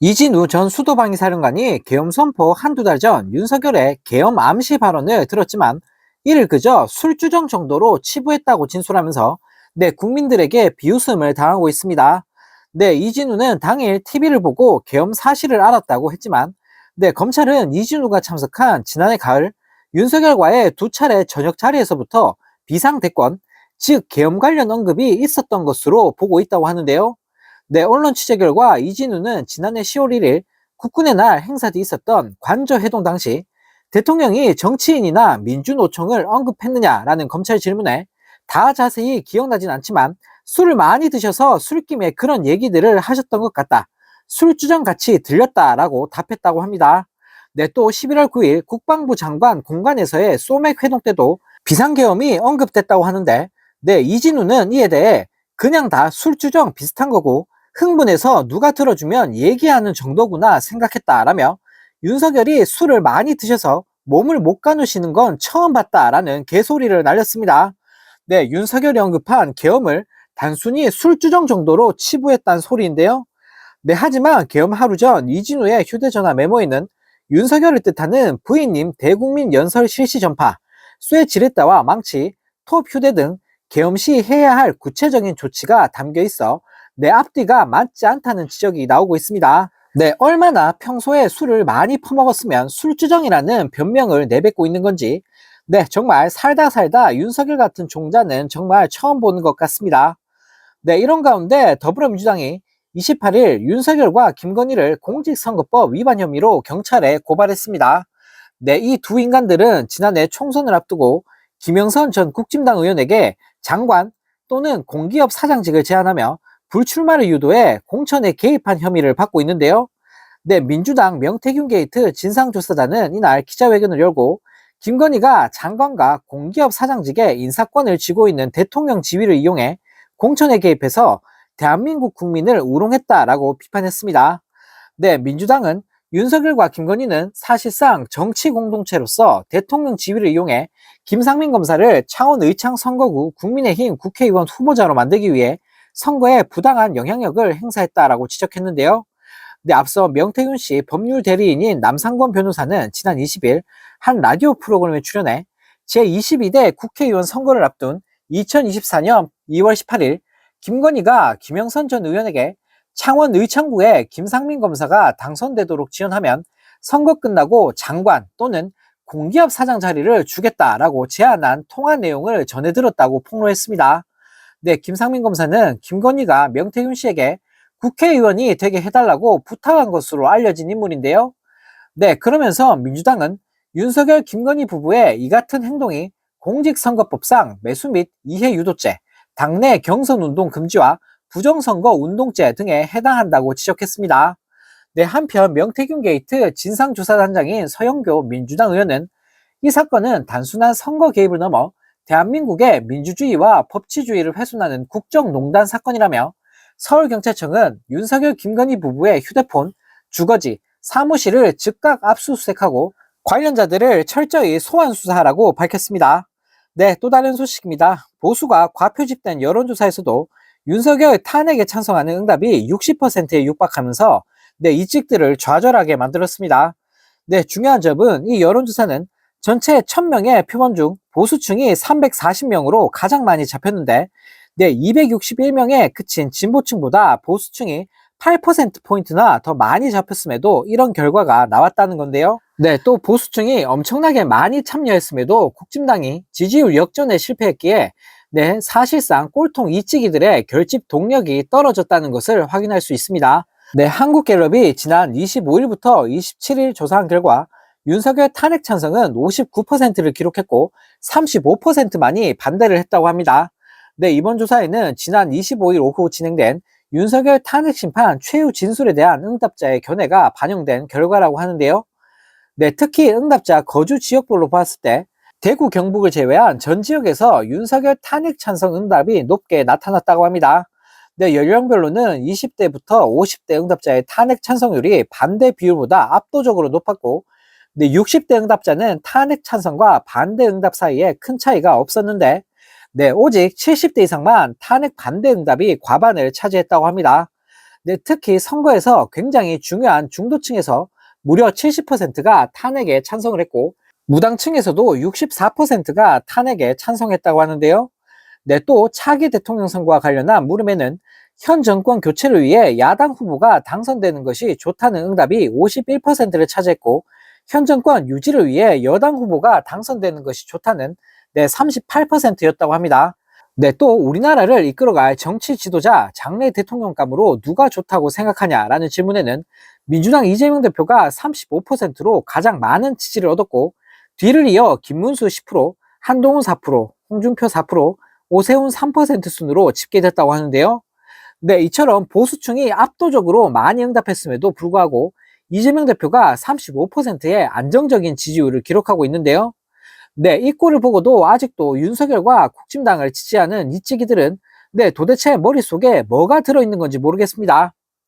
이진우 전 수도방위사령관이 계엄 선포 한두 달 전 윤석열의 계엄 암시 발언을 들었지만 이를 그저 술주정 정도로 치부했다고 진술하면서 국민들에게 비웃음을 당하고 있습니다. 이진우는 당일 TV를 보고 계엄 사실을 알았다고 했지만 검찰은 이진우가 참석한 지난해 가을 윤석열과의 두 차례 저녁 자리에서부터 비상대권, 즉 계엄 관련 언급이 있었던 것으로 보고 있다고 하는데요. 언론 취재 결과 이진우는 지난해 10월 1일 국군의 날 행사 뒤 있었던 관저 회동 당시 대통령이 정치인이나 민주노총을 언급했느냐라는 검찰 질문에 다 자세히 기억나진 않지만 술을 많이 드셔서 술김에 그런 얘기들을 하셨던 것 같다. 술주정 같이 들렸다라고 답했다고 합니다. 또 11월 9일 국방부 장관 공관에서의 소맥 회동 때도 비상계엄이 언급됐다고 하는데 이진우는 이에 대해 그냥 다 술주정 비슷한 거고 흥분해서 누가 들어주면 얘기하는 정도구나 생각했다라며 윤석열이 술을 많이 드셔서 몸을 못 가누시는 건 처음 봤다라는 개소리를 날렸습니다. 윤석열이 언급한 계엄을 단순히 술주정 정도로 치부했다는 소리인데요. 하지만 계엄 하루 전 이진우의 휴대전화 메모에는 윤석열을 뜻하는 부인님 대국민 연설 실시 전파, 쇠 지렛대와 망치, 톱 휴대 등 계엄 시 해야 할 구체적인 조치가 담겨 있어 내 앞뒤가 맞지 않다는 지적이 나오고 있습니다. 얼마나 평소에 술을 많이 퍼먹었으면 술주정이라는 변명을 내뱉고 있는 건지 정말 살다 살다 윤석열 같은 종자는 정말 처음 보는 것 같습니다. 이런 가운데 더불어민주당이 28일 윤석열과 김건희를 공직선거법 위반 혐의로 경찰에 고발했습니다. 이 두 인간들은 지난해 총선을 앞두고 김영선 전 국진당 의원에게 장관 또는 공기업 사장직을 제안하며 불출마를 유도해 공천에 개입한 혐의를 받고 있는데요. 민주당 명태균 게이트 진상조사단은 이날 기자회견을 열고 김건희가 장관과 공기업 사장직에 인사권을 쥐고 있는 대통령 지위를 이용해 공천에 개입해서 대한민국 국민을 우롱했다라고 비판했습니다. 민주당은 윤석열과 김건희는 사실상 정치 공동체로서 대통령 지위를 이용해 김상민 검사를 창원 의창 선거구 국민의힘 국회의원 후보자로 만들기 위해 선거에 부당한 영향력을 행사했다라고 지적했는데요. 앞서 명태균 씨 법률 대리인인 남상권 변호사는 지난 20일 한 라디오 프로그램에 출연해 제22대 국회의원 선거를 앞둔 2024년 2월 18일 김건희가 김영선 전 의원에게 창원 의창구에 김상민 검사가 당선되도록 지원하면 선거 끝나고 장관 또는 공기업 사장 자리를 주겠다라고 제안한 통화 내용을 전해들었다고 폭로했습니다. 김상민 검사는 김건희가 명태균 씨에게 국회의원이 되게 해달라고 부탁한 것으로 알려진 인물인데요. 그러면서 민주당은 윤석열 김건희 부부의 이 같은 행동이 공직선거법상 매수 및 이해 유도죄, 당내 경선운동 금지와 부정선거 운동죄 등에 해당한다고 지적했습니다. 한편 명태균 게이트 진상조사단장인 서영교 민주당 의원은 이 사건은 단순한 선거 개입을 넘어 대한민국의 민주주의와 법치주의를 훼손하는 국정농단 사건이라며 서울경찰청은 윤석열 김건희 부부의 휴대폰, 주거지, 사무실을 즉각 압수수색하고 관련자들을 철저히 소환 수사하라고 밝혔습니다. 또 다른 소식입니다. 보수가 과표집된 여론조사에서도 윤석열 탄핵에 찬성하는 응답이 60%에 육박하면서 이직들을 좌절하게 만들었습니다. 중요한 점은 이 여론조사는 전체 1000명의 표본 중 보수층이 340명으로 가장 많이 잡혔는데 261명에 그친 진보층보다 보수층이 8%포인트나 더 많이 잡혔음에도 이런 결과가 나왔다는 건데요. 또 보수층이 엄청나게 많이 참여했음에도 국진당이 지지율 역전에 실패했기에 사실상 꼴통 이찌기들의 결집 동력이 떨어졌다는 것을 확인할 수 있습니다. 한국갤럽이 지난 25일부터 27일 조사한 결과 윤석열 탄핵 찬성은 59%를 기록했고 35%만이 반대를 했다고 합니다. 이번 조사에는 지난 25일 오후 진행된 윤석열 탄핵 심판 최후 진술에 대한 응답자의 견해가 반영된 결과라고 하는데요. 특히 응답자 거주 지역별로 봤을 때 대구 경북을 제외한 전 지역에서 윤석열 탄핵 찬성 응답이 높게 나타났다고 합니다. 연령별로는 20대부터 50대 응답자의 탄핵 찬성률이 반대 비율보다 압도적으로 높았고 60대 응답자는 탄핵 찬성과 반대 응답 사이에 큰 차이가 없었는데 오직 70대 이상만 탄핵 반대 응답이 과반을 차지했다고 합니다. 네, 특히 선거에서 굉장히 중요한 중도층에서 무려 70%가 탄핵에 찬성을 했고, 무당층에서도 64%가 탄핵에 찬성했다고 하는데요. 네, 또 차기 대통령 선거와 관련한 물음에는 현 정권 교체를 위해 야당 후보가 당선되는 것이 좋다는 응답이 51%를 차지했고, 현 정권 유지를 위해 여당 후보가 당선되는 것이 좋다는 38%였다고 합니다. 네, 또 우리나라를 이끌어갈 정치 지도자, 장래 대통령감으로 누가 좋다고 생각하냐라는 질문에는 민주당 이재명 대표가 35%로 가장 많은 지지를 얻었고, 뒤를 이어 김문수 10%, 한동훈 4%, 홍준표 4%, 오세훈 3% 순으로 집계됐다고 하는데요. 네, 이처럼 보수층이 압도적으로 많이 응답했음에도 불구하고 이재명 대표가 35%의 안정적인 지지율을 기록하고 있는데요. 네, 이 꼴을 보고도 아직도 윤석열과 국진당을 지지하는 이찌기들은 도대체 머릿속에 뭐가 들어있는 건지 모르겠습니다.